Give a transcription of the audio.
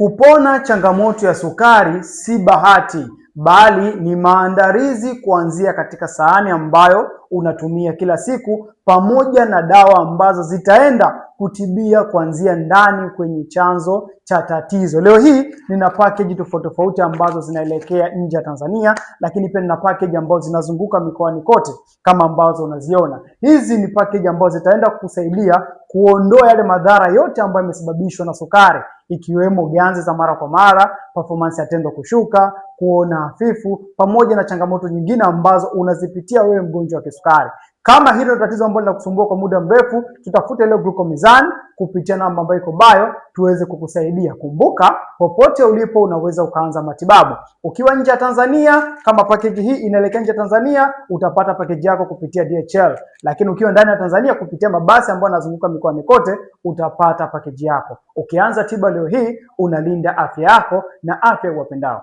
Kupona changamoto ya sukari si bahati, bali ni maandalizi kuanzia katika sahani ambayo unatumia kila siku, pamoja na dawa ambazo zitaenda kutibia kuanzia ndani kwenye chanzo cha tatizo. Leo hii nina package tofauti ambazo zinaelekea nje ya Tanzania, lakini pia nina package ambazo zinazunguka mikoani kote kama ambazo unaziona. Hizi ni package ambazo zitaenda kukusaidia kuondoa yale madhara yote ambayo yamesababishwa na sukari, ikiwemo ganzi za mara kwa mara, performance ya tendo kushuka, kuona hafifu, pamoja na changamoto nyingine ambazo unazipitia wewe mgonjwa wa kisukari. Kama hilo tatizo ambalo linakusumbua kwa muda mrefu, tutafute ile glucomizan kupitia namba ambayo iko bio tuweze kukusaidia. Kumbuka, popote ulipo unaweza ukaanza matibabu. Ukiwa nje ya Tanzania, kama package hii inaelekea nje ya Tanzania, utapata package yako kupitia DHL. Lakini ukiwa ndani ya Tanzania kupitia mabasi ambayo yanazunguka mikoani kote, utapata package yako. Ukianza tiba leo hii, unalinda afya yako na afya ya wapendao.